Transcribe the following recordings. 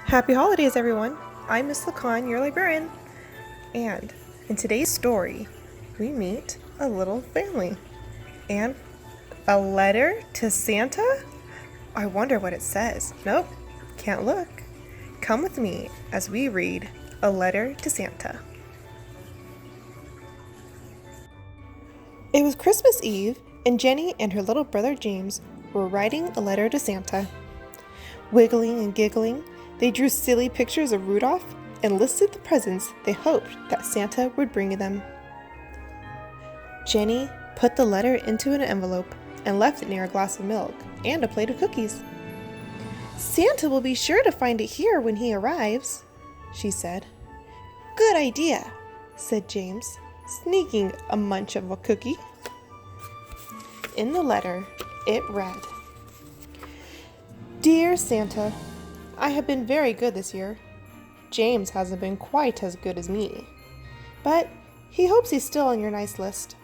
Happy holidays, everyone! I'm Miss Licon, your librarian, and in today's story, we meet a little family and a letter to Santa? I wonder what it says. Nope, can't look. Come with me as we read A Letter to Santa. It was Christmas Eve, and Jenny and her little brother James were writing a letter to Santa. Wiggling and giggling, they drew silly pictures of Rudolph and listed the presents they hoped that Santa would bring them. Jenny put the letter into an envelope and left it near a glass of milk and a plate of cookies. "Santa will be sure to find it here when he arrives," she said. "Good idea," said James, sneaking a munch of a cookie. In the letter, it read, "Dear Santa, I have been very good this year. James hasn't been quite as good as me, but he hopes he's still on your nice list.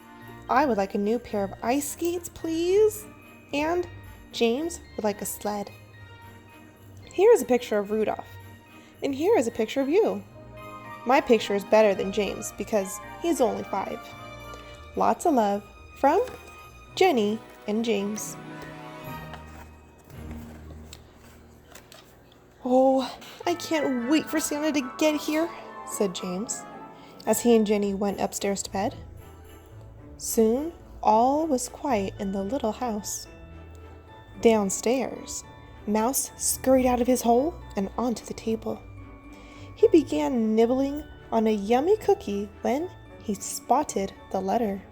I would like a new pair of ice skates, please, and James would like a sled. Here is a picture of Rudolph, and here is a picture of you. My picture is better than James because he's only 5. Lots of love from Jenny and James." "Oh, I can't wait for Santa to get here," said James, as he and Jenny went upstairs to bed. Soon, all was quiet in the little house. Downstairs, Mouse scurried out of his hole and onto the table. He began nibbling on a yummy cookie when he spotted the letter.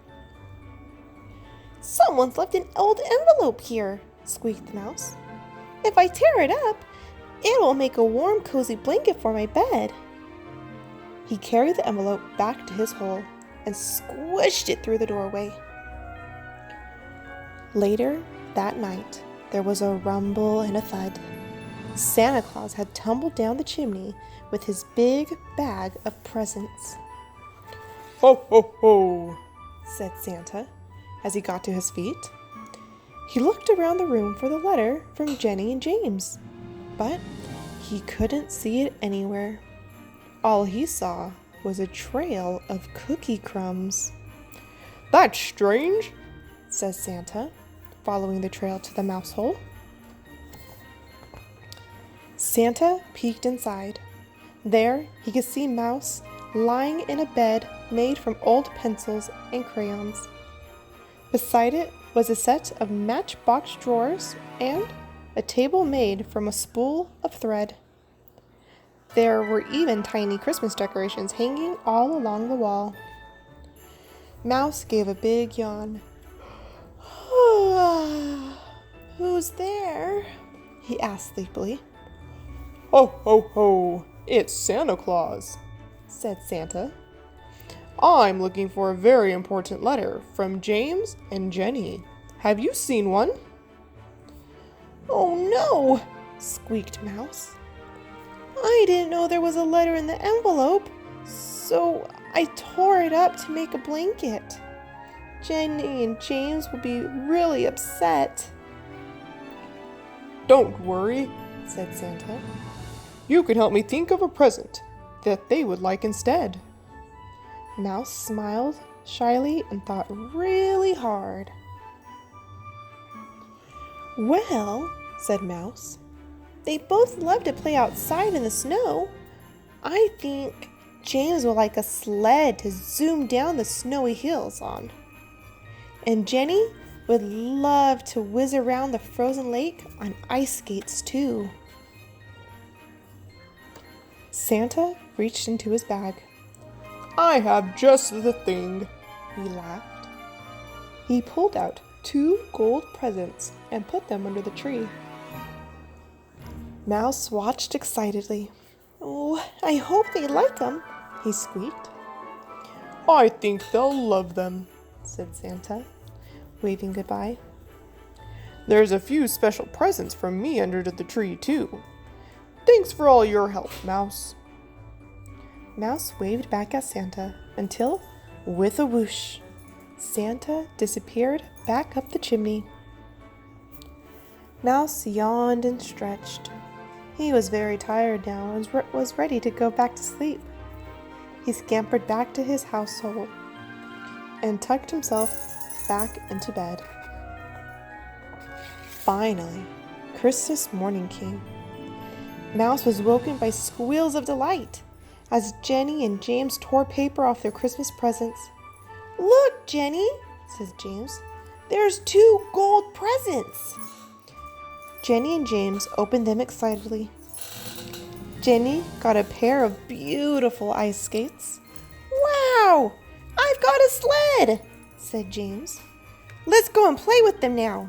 "Someone's left an old envelope here," squeaked the mouse. "If I tear it up, it will make a warm, cozy blanket for my bed." He carried the envelope back to his hole and squished it through the doorway. Later that night, there was a rumble and a thud. Santa Claus had tumbled down the chimney with his big bag of presents. "Ho, ho, ho," said Santa as he got to his feet. He looked around the room for the letter from Jenny and James, but he couldn't see it anywhere. All he saw was a trail of cookie crumbs. "That's strange," says Santa, following the trail to the mouse hole. Santa peeked inside. There he could see Mouse lying in a bed made from old pencils and crayons. Beside it was a set of matchbox drawers and a table made from a spool of thread. There were even tiny Christmas decorations hanging all along the wall. Mouse gave a big yawn. "Who's there?" he asked sleepily. "Ho, ho, ho! It's Santa Claus," said Santa. "I'm looking for a very important letter from James and Jenny. Have you seen one?" "Oh no!" squeaked Mouse. "I didn't know there was a letter in the envelope, so I tore it up to make a blanket. Jenny and James will be really upset." "Don't worry," said Santa. "You can help me think of a present that they would like instead." Mouse smiled shyly and thought really hard. "Well," said Mouse, "they both love to play outside in the snow. I think James will like a sled to zoom down the snowy hills on. And Jenny would love to whiz around the frozen lake on ice skates too." Santa reached into his bag. "I have just the thing," he laughed. He pulled out 2 gold presents and put them under the tree. Mouse watched excitedly. "Oh, I hope they like them," he squeaked. "I think they'll love them," said Santa, waving goodbye. "There's a few special presents from me under the tree, too. Thanks for all your help, Mouse." Mouse waved back at Santa until, with a whoosh, Santa disappeared back up the chimney. Mouse yawned and stretched. He was very tired now and was ready to go back to sleep. He scampered back to his household and tucked himself back into bed. Finally, Christmas morning came. Mouse was woken by squeals of delight as Jenny and James tore paper off their Christmas presents. "Look, Jenny," says James, "there's 2 gold presents." Jenny and James opened them excitedly. Jenny got a pair of beautiful ice skates. "Wow, I've got a sled," said James. "Let's go and play with them now."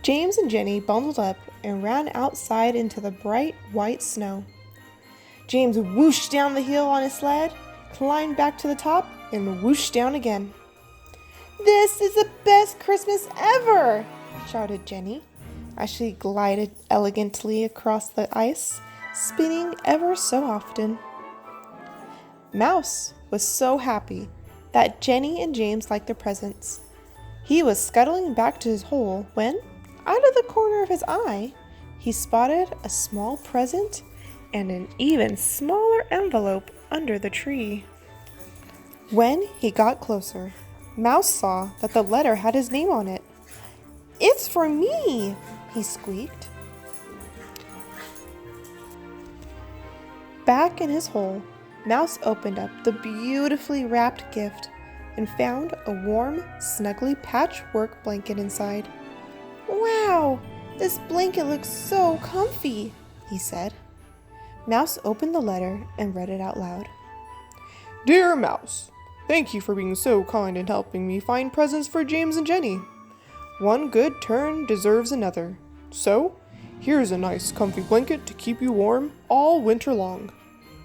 James and Jenny bundled up and ran outside into the bright white snow. James whooshed down the hill on his sled, climbed back to the top, and whooshed down again. "This is the best Christmas ever!" shouted Jenny as she glided elegantly across the ice, spinning ever so often. Mouse was so happy that Jenny and James liked their presents. He was scuttling back to his hole when, out of the corner of his eye, he spotted a small present and an even smaller envelope under the tree. When he got closer, Mouse saw that the letter had his name on it. "It's for me," he squeaked. Back in his hole, Mouse opened up the beautifully wrapped gift and found a warm, snuggly patchwork blanket inside. "Wow, this blanket looks so comfy," he said. Mouse opened the letter and read it out loud. "Dear Mouse, thank you for being so kind and helping me find presents for James and Jenny. One good turn deserves another. So, here's a nice comfy blanket to keep you warm all winter long.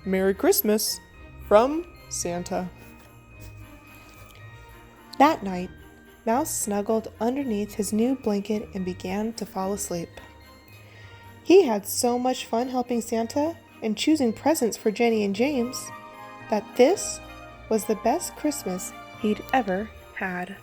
Merry Christmas, from Santa." That night, Mouse snuggled underneath his new blanket and began to fall asleep. He had so much fun helping Santa and choosing presents for Jenny and James that this was the best Christmas he'd ever had.